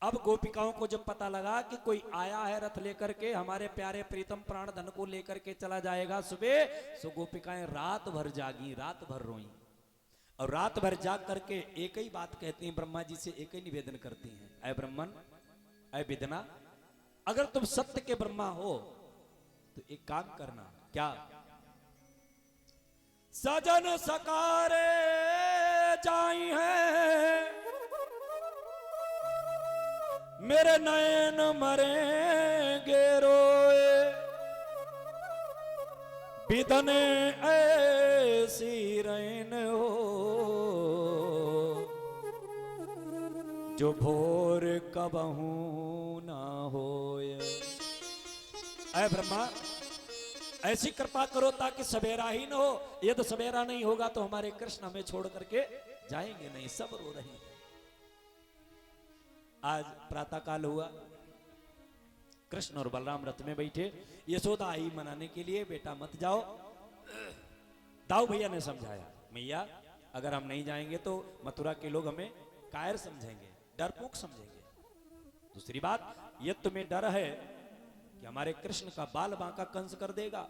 अब गोपिकाओं को जब पता लगा कि कोई आया है रथ लेकर के, हमारे प्यारे प्रीतम प्राण धन को लेकर के चला जाएगा सुबह, सो गोपिकाएं रात भर जागी, रात भर रोई और रात भर जाग करके एक ही बात कहती हैं, ब्रह्मा जी से एक ही निवेदन करती हैं, अय ब्रह्मन, अय विदना, अगर तुम सत्य के ब्रह्मा हो तो एक काम करना। क्या? सजन सकारे जाई है, मेरे नयन मरेंगे रोए, बिदने ऐसी रैन हो जो भोर कबहू ना होए। ऐ ब्रह्मा ऐसी कृपा करो ताकि सवेरा ही न हो। यदि सवेरा नहीं होगा तो हमारे कृष्ण हमें छोड़ करके जाएंगे नहीं। सब रो रहे हैं। आज प्रातःकाल हुआ, कृष्ण और बलराम रथ में बैठे। यशोदा आई मनाने के लिए, बेटा मत जाओ। दाऊ भैया ने समझाया, मैया अगर हम नहीं जाएंगे तो मथुरा के लोग हमें कायर समझेंगे, डरपोक समझेंगे। दूसरी बात, ये तुम्हें डर है कि हमारे कृष्ण का बाल बांका कंस कर देगा,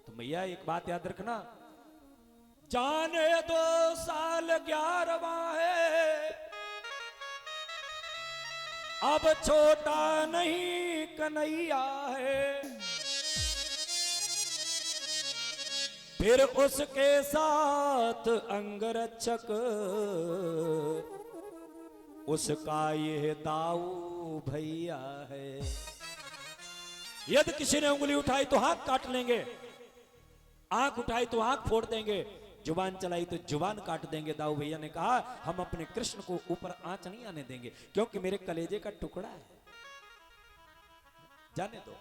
तो मैया एक बात याद रखना, जाने 2 साल 11वां है, अब छोटा नहीं कन्हैया है, फिर उसके साथ अंगरक्षक उसका यह दाऊ भैया है। यदि किसी ने उंगली उठाई तो हाथ काट लेंगे, आंख उठाई तो आंख फोड़ देंगे, जुबान चलाई तो जुबान काट देंगे। दाऊ भैया ने कहा, हम अपने कृष्ण को ऊपर आंच नहीं आने देंगे, क्योंकि मेरे कलेजे का टुकड़ा है, जाने दो।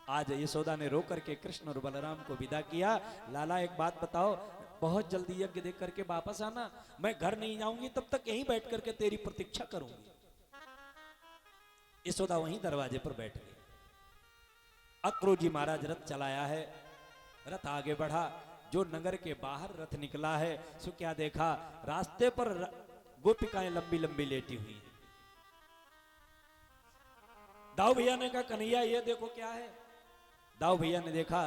आज यशोदा ने रो करके कृष्ण और बलराम को विदा किया। लाला एक बात बताओ, बहुत जल्दी यज्ञ देख करके वापस आना, मैं घर नहीं जाऊंगी, तब तक यहीं बैठ करके तेरी प्रतीक्षा करूंगी। यशोदा वहीं दरवाजे पर बैठ गई। अक्रूर जी महाराज रथ चलाया है, रथ आगे बढ़ा। जो नगर के बाहर रथ निकला है, सो क्या देखा, रास्ते पर गोपिकाएं लंबी लंबी लेटी हुई हैं। दाऊ भैया ने कहा, कन्हैया ये देखो क्या है। दाऊ भैया ने देखा,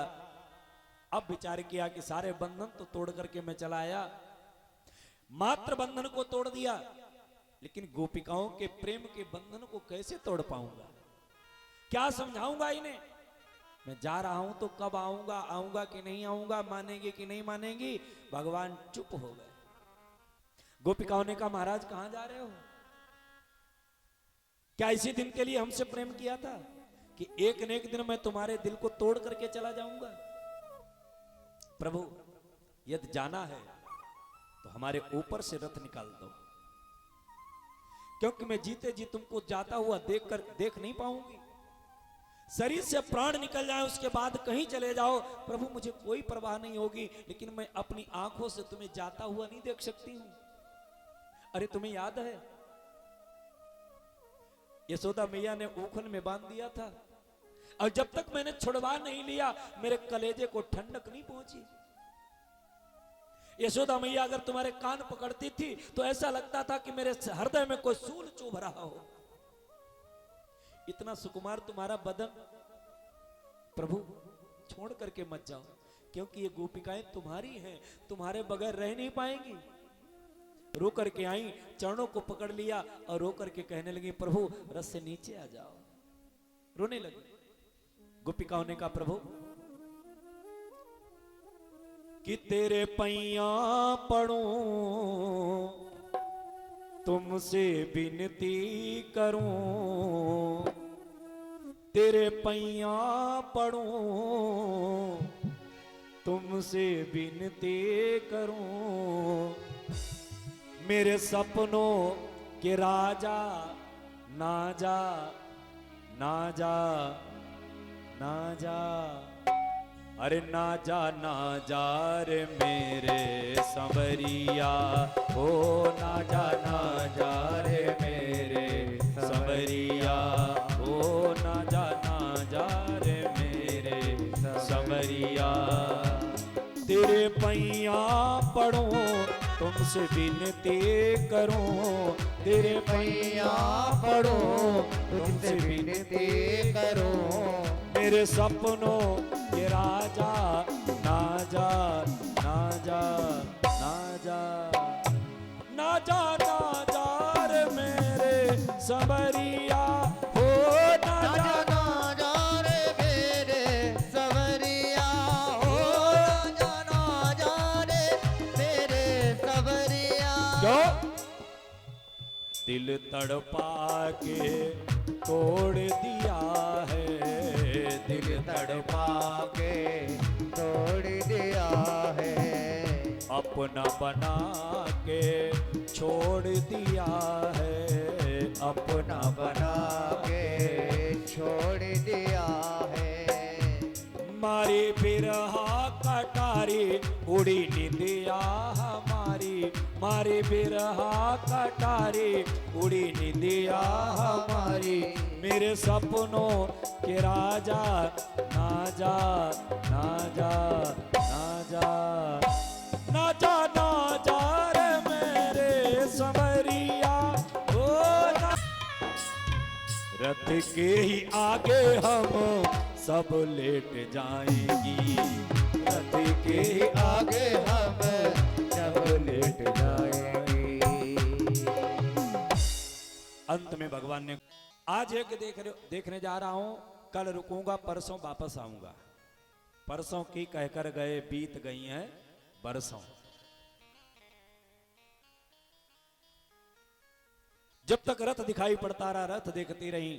अब विचार किया कि सारे बंधन तो तोड़ करके मैं चला आया, मात्र बंधन को तोड़ दिया, लेकिन गोपिकाओं के प्रेम के बंधन को कैसे तोड़ पाऊंगा, क्या समझाऊंगा इन्हें। मैं जा रहा हूं तो कब आऊंगा, आऊंगा कि नहीं आऊंगा, मानेंगे कि नहीं मानेंगी। भगवान चुप हो गए। गोपिकाओं ने कहा महाराज कहां जा रहे हो? क्या इसी दिन के लिए हमसे प्रेम किया था कि एक न एक दिन मैं तुम्हारे दिल को तोड़ करके चला जाऊंगा? प्रभु यदि जाना है तो हमारे ऊपर से रथ निकाल दो, क्योंकि मैं जीते जी तुमको जाता हुआ देख नहीं पाऊंगी। शरीर से प्राण निकल जाए उसके बाद कहीं चले जाओ प्रभु, मुझे कोई परवाह नहीं होगी, लेकिन मैं अपनी आंखों से तुम्हें जाता हुआ नहीं देख सकती हूं। अरे तुम्हें याद है यशोदा मैया ने ऊखल में बांध दिया था, और जब तक मैंने छुड़वा नहीं लिया मेरे कलेजे को ठंडक नहीं पहुंची। यशोदा मैया अगर तुम्हारे कान पकड़ती थी तो ऐसा लगता था कि मेरे हृदय में कोई सूल चुभ रहा हो। इतना सुकुमार तुम्हारा बदन, प्रभु छोड़ करके मत जाओ, क्योंकि ये गोपिकाएं तुम्हारी हैं, तुम्हारे बगैर रह नहीं पाएंगी। रो करके आई, चरणों को पकड़ लिया और रो करके कहने लगी प्रभु रथ से नीचे आ जाओ। रोने लगी। गोपिकाओं ने कहा प्रभु कि तेरे पैया पड़ूं, तुमसे विनती करूं, तेरे पैया पड़ूं, तुमसे विनती करूं, मेरे सपनों के राजा ना जा, ना जा, ना जा, अरे ना जा रे मेरे संवरिया, ओ ना जा रे मेरे संवरिया, ओ ना जा रे मेरे संवरिया, तेरे पैया पड़ो तुमसे विनती करूं, तेरे पैया पड़ो तुमसे विनती करूं, मेरे सपनों के राजा ना जा, ना जा, ना जा, ना जा, ना जा रे मेरे संवरिया, हो ना जा, ना जा रे मेरे संवरिया, हो ना जा रे मेरे संवरिया। क्यों? दिल तड़पा के तोड़ दिया है, दिल तड़पा के तोड़ दिया है, अपना बना के छोड़ दिया है, अपना बना के छोड़ दिया है, मारी बिरहा कटारी उड़ी निंदिया हमारी, मारी बिरहा कटारी उड़ी निंदिया हमारी, मेरे सपनों के राजा ना जा, ना जा, ना जा, ना जा, ना जा रे मेरे संवरिया, ओ ना। रथ के ही आगे हम सब लेट जाएंगी, रथ के आगे हम सब लेट जाएंगे। अंत में भगवान ने आज एक देखने जा रहा हूं, कल रुकूंगा, परसों वापस आऊंगा। परसों की कहकर गए बीत गई हैं बरसों। जब तक रथ दिखाई पड़ता रहा, रथ देखती रही,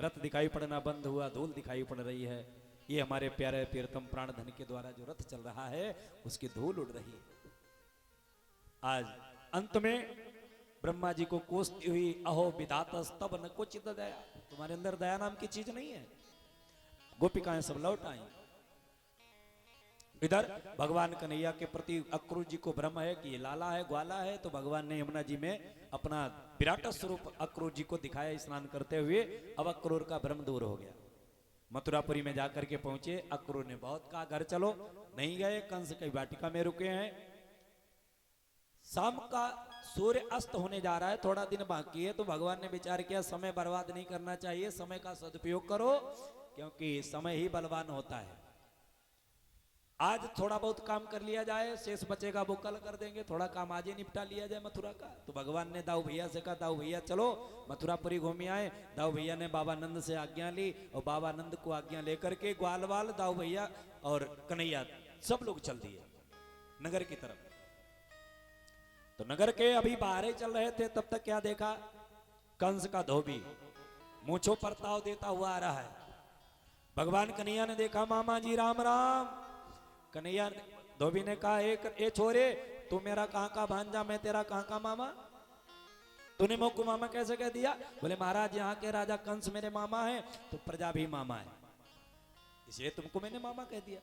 रथ दिखाई पड़ना बंद हुआ, धूल दिखाई पड़ रही है। ये हमारे प्यारे प्रियतम प्राणधन के द्वारा जो रथ चल रहा है उसकी धूल उड़ रही है। आज अंत में ब्रह्मा जी को कोसती हुई अहो विधातस तब न कुचित दया, तुम्हारे अंदर दया नाम की चीज नहीं है। गोपिकाएं सब लौट आई। इधर भगवान कन्हैया के प्रति अक्रूर जी को भ्रम है कि ये लाला है ग्वाला है, तो भगवान ने यमुना जी में अपना विराट स्वरूप अक्रूर जी को दिखाया स्नान करते हुए। अब अक्रूर का भ्रम दूर हो गया। मथुरापुरी में जाकर के पहुंचे। अक्रूर ने बहुत कहा घर चलो, नहीं गए। कंस की वाटिका में रुके हैं। शाम का सूर्य अस्त होने जा रहा है, थोड़ा दिन बाकी है, तो भगवान ने विचार किया समय बर्बाद नहीं करना चाहिए, समय का सदुपयोग करो, क्योंकि समय ही बलवान होता है। आज थोड़ा बहुत काम कर लिया जाए, शेष बचेगा वो कल कर देंगे, थोड़ा काम आज ही निपटा लिया जाए मथुरा का। तो भगवान ने दाऊ भैया से कहा, दाऊ भैया चलो मथुरापुरी घूम आए। दाऊ भैया ने बाबा नंद से आज्ञा ली और बाबा नंद को आज्ञा लेकर के ग्वाल वाल दाऊ भैया और कन्हैया सब लोग चल दिए नगर की तरफ। तो नगर के अभी बाहर ही चल रहे थे, तब तक क्या देखा, कंस का धोबी मूंछों पर ताव देता हुआ आ रहा है। भगवान कन्हैया ने देखा, मामा जी राम राम। कन्हैया धोबी ने कहा, ए छोरे, तू मेरा कहां का भांजा, मैं तेरा कहां का मामा? तूने मोको मामा कैसे कह दिया? बोले महाराज, यहाँ के राजा कंस मेरे मामा है, तो प्रजा भी मामा है, इसलिए तुमको मैंने मामा कह दिया।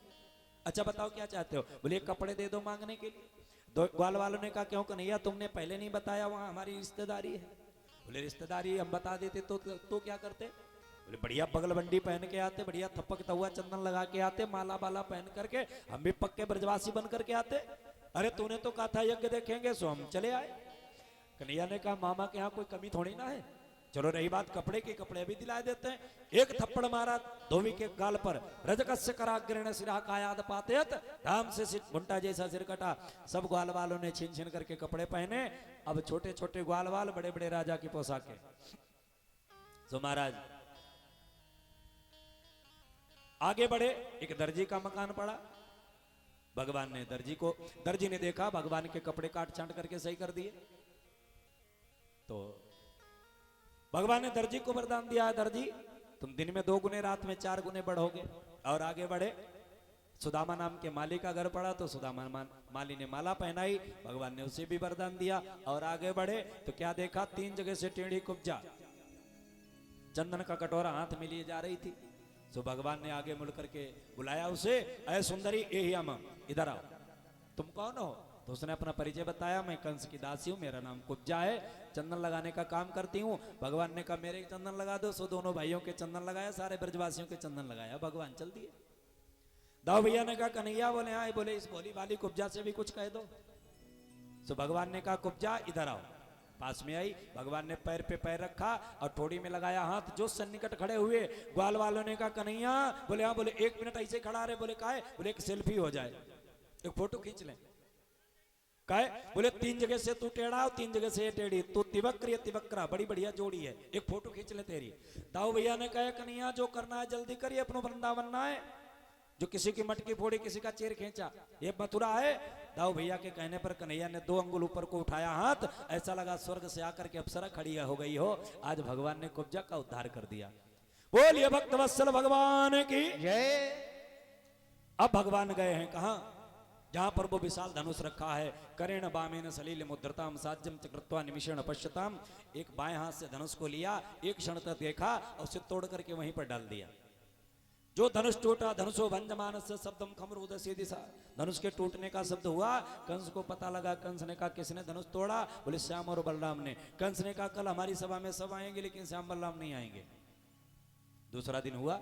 अच्छा बताओ क्या चाहते हो? बोले कपड़े दे दो मांगने के लिए। ग्वाल वालों ने कहा, क्यों कन्हैया, तुमने पहले नहीं बताया, वहां हमारी रिश्तेदारी है। बोले रिश्तेदारी हम बता देते तो क्या करते? बोले बढ़िया बगल बंडी पहन के आते, बढ़िया थपकता हुआ चंदन लगा के आते, माला बाला पहन करके, हम भी पक्के ब्रजवासी बन करके आते। अरे तूने तो कहा था यज्ञ देखेंगे, सो हम चले आए। कन्हैया ने कहा, मामा के यहाँ कोई कमी थोड़ी ना है, चलो रही बात कपड़े की, कपड़े भी दिला देते हैं। एक थप्पड़ मारा धोबी के गाल पर, रजकस्य कराग्रेण सिरा कायाद पातेत, धाम से घुंटा जैसा सिर कटा। सब ग्वाल वालों ने छीन छीन करके कपड़े पहने। अब छोटे छोटे ग्वाल वाल, बड़े बड़े राजा की पोशाकें। तो महाराज आगे बढ़े, एक दर्जी का मकान पड़ा। भगवान ने दर्जी ने देखा, भगवान के कपड़े काट छांट करके सही कर दिए। तो भगवान ने दर्जी को वरदान दिया है, दर्जी तुम दिन में 2 गुने, रात में 4 गुने बढ़ोगे। और आगे बढ़े, सुदामा नाम के माली का घर पड़ा, तो सुदामा माली ने माला पहनाई, भगवान ने उसे भी वरदान दिया। और आगे बढ़े तो क्या देखा, 3 जगह से टेढ़ी कुब्जा, चंदन का कटोरा हाथ में लिए जा रही थी। तो भगवान ने आगे मुड़ करके बुलाया उसे, अय सुंदरी एहियम, इधर आओ, तुम कौन हो? तो उसने अपना परिचय बताया, मैं कंस की दासी हूँ, मेरा नाम कुब्जा है, चंदन लगाने का काम करती हूँ। भगवान ने कहा मेरे चंदन लगा दो। सो दोनों भाइयों के चंदन लगाया, सारे ब्रजवासियों के चंदन लगाया, भगवान चल दिए। दाऊ भैया ने कहा, कन्हैया बोले आए, बोले इस भोली वाली कुब्जा से भी कुछ कह दो। तो भगवान ने कहा, कुब्जा इधर आओ। पास में आई, भगवान ने पैर पे पैर रखा और ठोड़ी में लगाया हाथ। जो सन्निकट खड़े हुए ग्वाल वालों ने कहा, कन्हैया, बोले हाँ। बोले 1 मिनट ऐसे खड़ा रहे। बोले काहे? बोले एक सेल्फी हो जाए, एक फोटो खींच लें। काहे? बोले 3 जगह से तू टेढ़ा और 3 जगह से ये टेढ़ी, तू तिवक्र तिवक्रा, बड़ी बढ़िया जोड़ी है, एक फोटो खींच ले तेरी। दाऊ भैया ने कहा, कन्हैया जो करना है जल्दी करिए, अपनो वृंदावन ना है, जो किसी की मटकी फोड़ी, किसी का चेर खींचा, ये मथुरा है। दाऊ भैया के कहने पर कन्हैया ने 2 अंगुल ऊपर को उठाया हाथ, ऐसा लगा स्वर्ग से आकर के अप्सरा खड़ी हो गई हो। आज भगवान ने कुब्जा का उद्धार कर दिया। बोलिए भक्त वत्सल भगवान की जय। अब भगवान गए हैं कहां? जहां पर वो विशाल धनुष रखा है, करेण बामेन सलील मुद्रताम साज्यम चक्रत्वा निमिषेण पश्यताम। एक बाएं हाथ से धनुष को लिया, एक क्षण तक देखा और उसे तोड़ करके वहीं पर डाल दिया। जो धनुष टूटा, धनुषो भंजमान से शब्दम खमरूद से दिशा, धनुष के टूटने का शब्द हुआ। कंस को पता लगा। कंस ने कहा, किसने धनुष तोड़ा? बोले श्याम और बलराम ने। कंस ने कहा, कल हमारी सभा में सब आएंगे, लेकिन श्याम बलराम नहीं आएंगे। दूसरा दिन हुआ,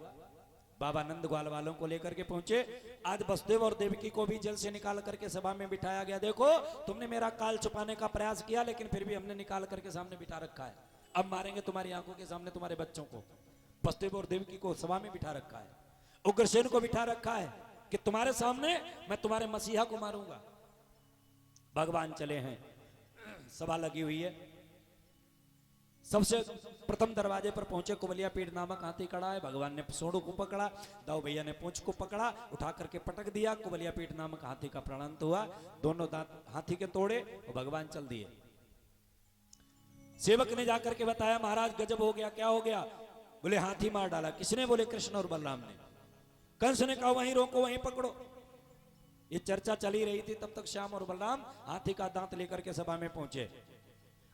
बाबा नंद ग्वाल वालों को लेकर के पहुंचे। आज वसुदेव और देवकी को भी जेल से निकाल करके सभा में बिठाया गया। देखो तुमने मेरा काल छुपाने का प्रयास किया, लेकिन फिर भी हमने निकाल करके सामने बिठा रखा है। अब मारेंगे तुम्हारी आंखों के सामने तुम्हारे बच्चों को। वसुदेव और देवकी को सभा में बिठा रखा है, उग्रसेन को बिठा रखा है कि तुम्हारे सामने मैं तुम्हारे मसीहा को मारूंगा। भगवान चले हैं, सभा लगी हुई है। सबसे प्रथम दरवाजे पर पहुंचे, कुबलिया पीठ नामक हाथी खड़ा है। भगवान ने सोंडू को पकड़ा, दाऊ भैया ने पूंछ को पकड़ा, उठा करके पटक दिया। कुबलिया पीठ नामक हाथी का प्राणांत हुआ। दोनों दांत हाथी के तोड़े और भगवान चल दिए। सेवक ने जाकर के बताया, महाराज गजब हो गया। क्या हो गया? बोले हाथी मार डाला। किसने? बोले कृष्ण और बलराम ने। कंस ने कहा, वहीं रोको, वहीं पकड़ो। ये चर्चा चली रही थी, तब तक श्याम और बलराम हाथी का दांत लेकर के सभा में पहुंचे।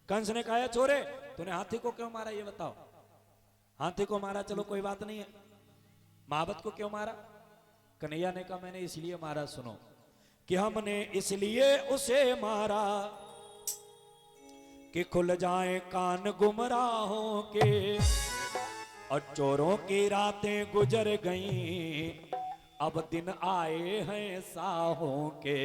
कंस ने कहा, छोरे तूने हाथी को क्यों मारा, ये बताओ। हाथी को मारा, चलो कोई बात नहीं है, महावत को क्यों मारा? कन्हैया ने कहा, मैंने इसलिए मारा, सुनो, कि हमने इसलिए उसे मारा कि खुल जाए कान गुमराहों के, और चोरों की रातें गुजर गईं, अब दिन आए हैं साहों के।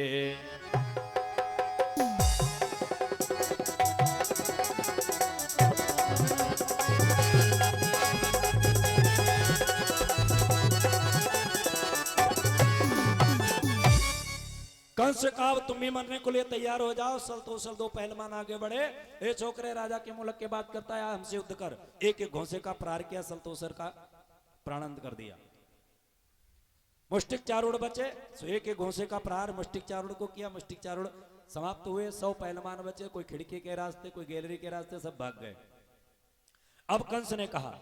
कंस का तुम भी मरने को लिए तैयार हो जाओ। सल तो 2 पहलवान आगे बढ़े। ए छोकरे, राजा के मुल्क के बात करता है, हमसे युद्ध कर। एक एक घोंसे का प्रहार किया, सलतोसर का प्राणांत कर दिया। मुष्टिक चारूढ़ बचे, सो एक एक घोंसे का प्रहार मुष्टिक चारूढ़ को किया। मुष्टिक चारूढ़ समाप्त हुए। 100 पहलवान बचे, कोई खिड़की के रास्ते, कोई गैलरी के रास्ते, सब भाग गए। अब कंस ने कहा,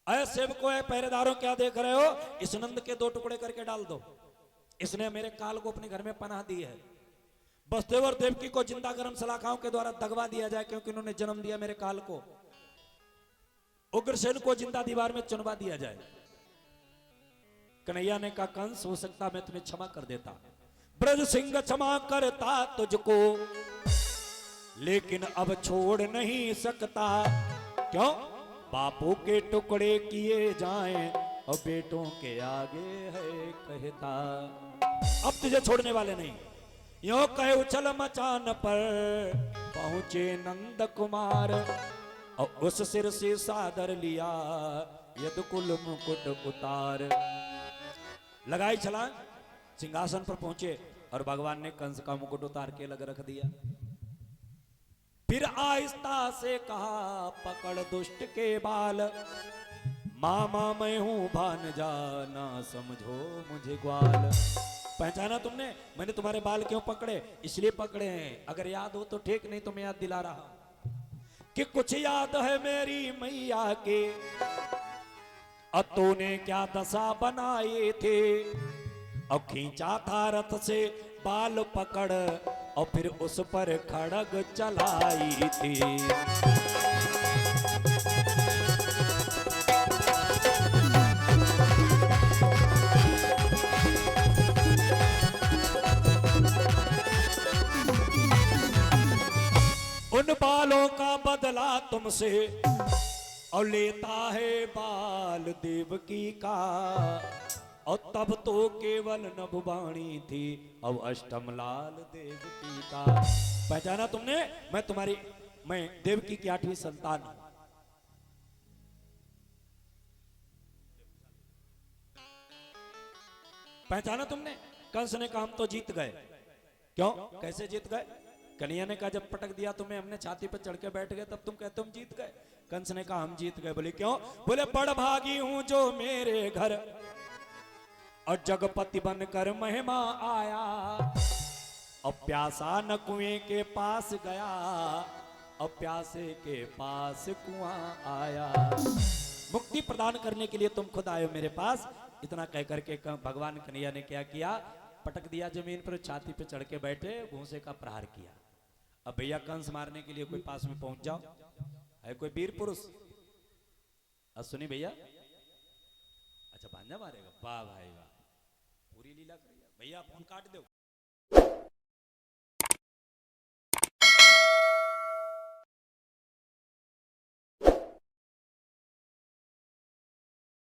अय सेवकों, अय पहरेदारों, क्या देख रहे हो? इस नंद के 2 टुकड़े करके डाल दो। इसने मेरे काल को अपने घर में पनाह दी है। वसुदेव और देवकी को जिंदा गर्म सलाखाओं के द्वारा दगवा दिया जाए, क्योंकि उन्होंने जन्म दिया मेरे काल को। उग्रसेन को जिंदा दीवार में चुनवा दिया जाए। कन्हैया ने कहा, कंस, हो सकता मैं तुम्हें क्षमा कर देता, ब्रज सिंह क्षमा करता तुझको, लेकिन अब छोड़ नहीं सकता। क्यों? बापों के टुकड़े किए जाएं और बेटों के आगे है कहता। अब तुझे छोड़ने वाले नहीं। यो कहे उछल मचान पर पहुंचे नंद कुमार, और उस सिर से सादर लिया यदुकुल मुकुट उतार। लगाई छलांग, सिंहासन पर पहुंचे और भगवान ने कंस का मुकुट उतार के लग रख दिया। फिर आहिस्ता से कहा, पकड़ दुष्ट के बाल, मामा मैं हूं भानजा, ना समझो मुझे ग्वाल। पहचाना तुमने? मैंने तुम्हारे बाल क्यों पकड़े? इसलिए पकड़े हैं, अगर याद हो तो ठीक, नहीं तो मैं याद दिला रहा कि कुछ याद है मेरी मैया के, अब तूने क्या दशा बनाए थे। अब खींचा था रथ से बाल पकड़, और फिर उस पर खड़ग चलाई थी। उन बालों का बदला तुमसे, और लेता है बाल देवकी का, और तब तो केवल नभवाणी थी, अब अष्टम लाल देवकी का। पहचाना तुमने? मैं देवकी की 8वीं संतान हूं। पहचाना तुमने? कंस ने कहा, हम तो जीत गए। क्यों? कैसे जीत गए? कन्हैया ने कहा, जब पटक दिया तुम्हें हमने, छाती पर चढ़ के बैठ गए, तब तुम कहते हम जीत गए। कंस ने कहा, हम जीत गए। बोले क्यों? बोले बड़ भागी हूं जो मेरे घर, और जगपति बनकर महिमा आया, और प्यासा न कुएं के पास गया, और प्यासे के पास कुआं आया। मुक्ति प्रदान करने के लिए तुम खुद आए हो मेरे पास। इतना कह करके भगवान कन्हैया ने क्या किया? पटक दिया जमीन पर, छाती पे चढ़ के बैठे, भूसे का प्रहार किया। अब भैया कंस मारने के लिए कोई पास में पहुंच जाओ, है कोई वीर पुरुष? अब सुनी भैया, अच्छा भांजा मारेगा, वाह भाई वाह, पूरी लीला करिए भैया। फोन काट दो।